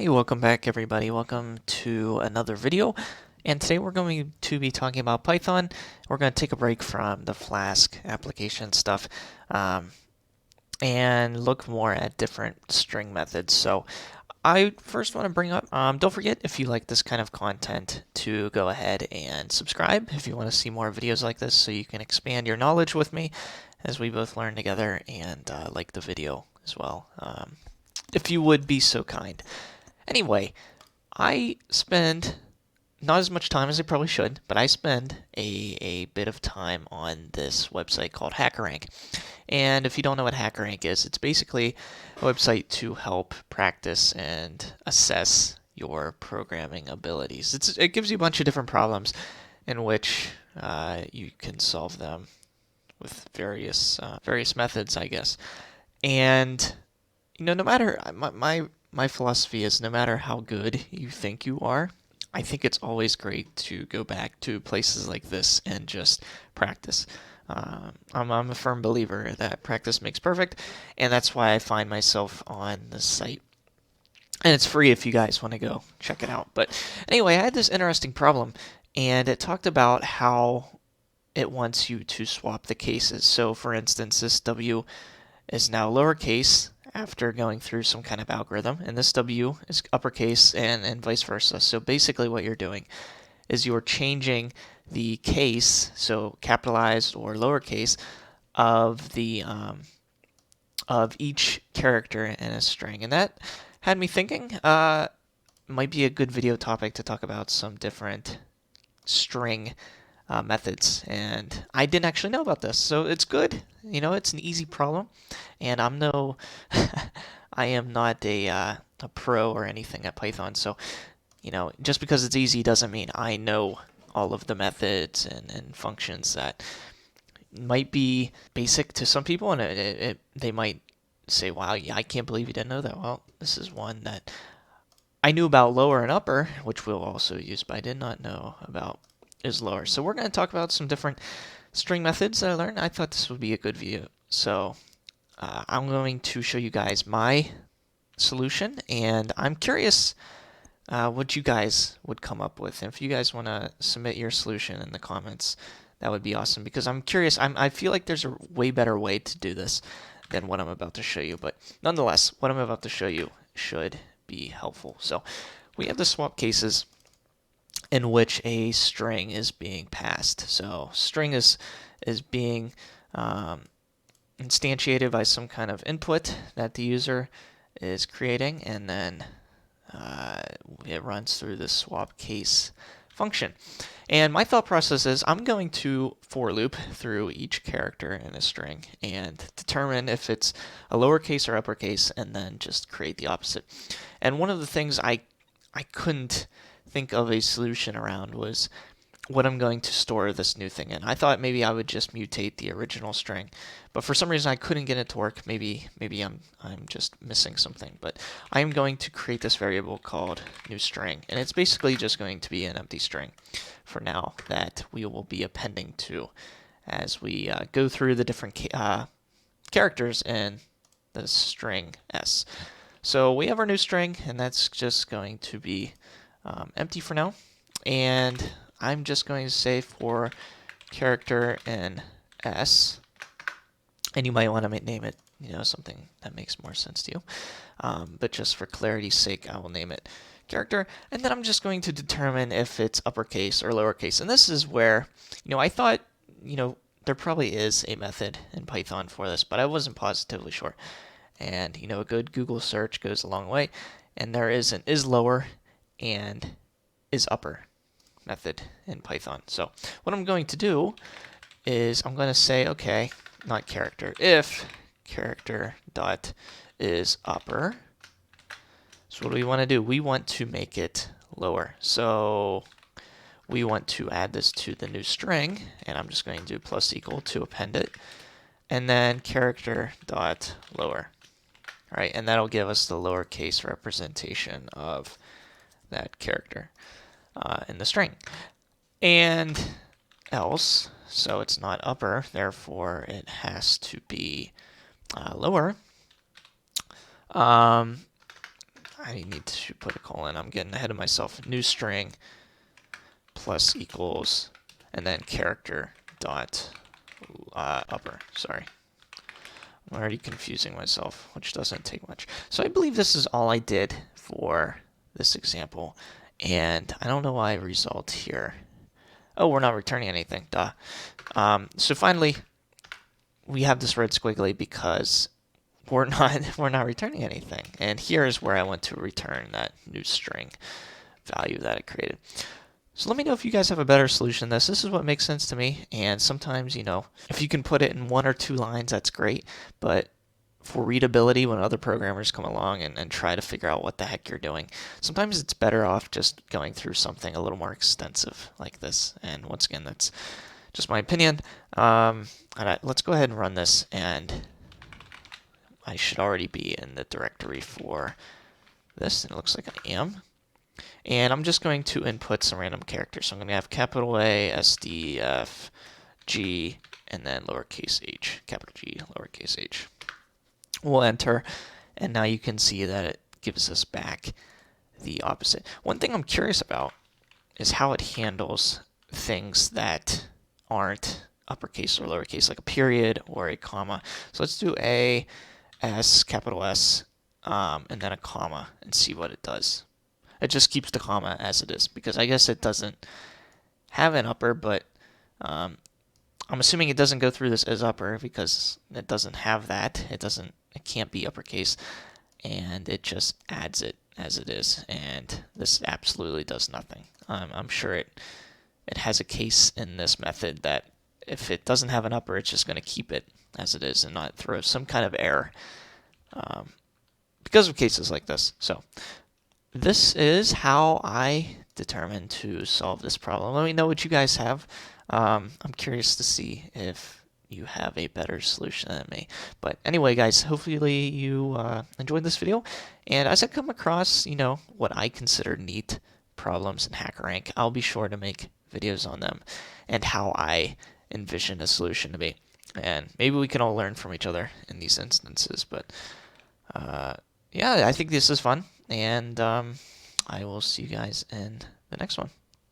Hey, welcome back everybody. Welcome to another video. And today we're going to be talking about Python. We're going to take a break from the Flask application stuff and look more at different string methods. So I first want to bring up, don't forget if you like this kind of content to go ahead and subscribe if you want to see more videos like this so you can expand your knowledge with me as we both learn together and like the video as well. If you would be so kind. Anyway, I spend not as much time as I probably should, but I spend a bit of time on this website called HackerRank. And if you don't know what HackerRank is, it's basically a website to help practice and assess your programming abilities. It gives you a bunch of different problems in which you can solve them with various methods, I guess. And no matter my philosophy is no matter how good you think you are, I think it's always great to go back to places like this and just practice. I'm a firm believer that practice makes perfect, and that's why I find myself on this site. And it's free if you guys want to go check it out. But anyway, I had this interesting problem, and it talked about how it wants you to swap the cases. So for instance, this W is now lowercase after going through some kind of algorithm, and this W is uppercase and vice versa. So basically what you're doing is you're changing the case, so capitalized or lowercase, of the of each character in a string. And that had me thinking might be a good video topic to talk about some different string methods, and I didn't actually know about this, so it's good. It's an easy problem, and I am not a pro or anything at Python, so just because it's easy doesn't mean I know all of the methods and functions that might be basic to some people, and they might say, "Wow, yeah, I can't believe you didn't know that." Well, this is one that I knew about lower and upper, which we'll also use, but I did not know about islower. So we're going to talk about some different string methods that I learned. I thought this would be a good video. So I'm going to show you guys my solution, and I'm curious what you guys would come up with. And if you guys want to submit your solution in the comments, that would be awesome, because I'm curious. I feel like there's a way better way to do this than what I'm about to show you. But nonetheless, what I'm about to show you should be helpful. So we have the swap cases in which a string is being passed. So string is being instantiated by some kind of input that the user is creating, and then it runs through the swap case function. And my thought process is I'm going to for loop through each character in a string and determine if it's a lowercase or uppercase, and then just create the opposite. And one of the things I couldn't think of a solution around was what I'm going to store this new thing in. I thought maybe I would just mutate the original string, but for some reason I couldn't get it to work. Maybe I'm just missing something. But I'm going to create this variable called new string, and it's basically just going to be an empty string for now that we will be appending to as we go through the different characters in the string S. So we have our new string, and that's just going to be empty for now. And I'm just going to say for character in S, and you might want to name it, something that makes more sense to you. But just for clarity's sake, I will name it character, and then I'm just going to determine if it's uppercase or lowercase. And this is where, I thought, there probably is a method in Python for this, but I wasn't positively sure. And, a good Google search goes a long way. And there is an islower and isupper method in Python. So what I'm going to do is I'm going to say, okay, not character, if character dot is upper. So what do we want to do? We want to make it lower. So we want to add this to the new string, and I'm just going to do plus equal to append it, and then character dot lower. All right, and that'll give us the lowercase representation of that character in the string. And else, so it's not upper, therefore it has to be lower. I need to put a colon. I'm getting ahead of myself. New string plus equals, and then character dot upper. Sorry. I'm already confusing myself, which doesn't take much. So I believe this is all I did for this example, and I don't know why I result here. Oh, we're not returning anything. Duh. So finally, we have this red squiggly because we're not returning anything. And here is where I want to return that new string value that I created. So let me know if you guys have a better solution to this. This is what makes sense to me. And sometimes, if you can put it in 1 or 2 lines, that's great. But for readability, when other programmers come along and try to figure out what the heck you're doing, sometimes it's better off just going through something a little more extensive like this. And once again, that's just my opinion. Let's go ahead and run this, and I should already be in the directory for this, and it looks like I am. And I'm just going to input some random characters. So I'm going to have capital A, S, D, F, G, and then lowercase h, capital G, lowercase h. We'll enter, and now you can see that it gives us back the opposite. One thing I'm curious about is how it handles things that aren't uppercase or lowercase, like a period or a comma. So let's do A, S, capital S, and then a comma, and see what it does. It just keeps the comma as it is, because I guess it doesn't have an upper, but I'm assuming it doesn't go through this as upper because it doesn't have that. It can't be uppercase, and it just adds it as it is, and this absolutely does nothing. I'm sure it has a case in this method that if it doesn't have an upper, it's just going to keep it as it is and not throw some kind of error because of cases like this. So this is how I determined to solve this problem. Let me know what you guys have. I'm curious to see if you have a better solution than me. But anyway, guys, hopefully you enjoyed this video. And as I come across, what I consider neat problems in HackerRank, I'll be sure to make videos on them and how I envision a solution to be. And maybe we can all learn from each other in these instances. But yeah, I think this is fun. And I will see you guys in the next one.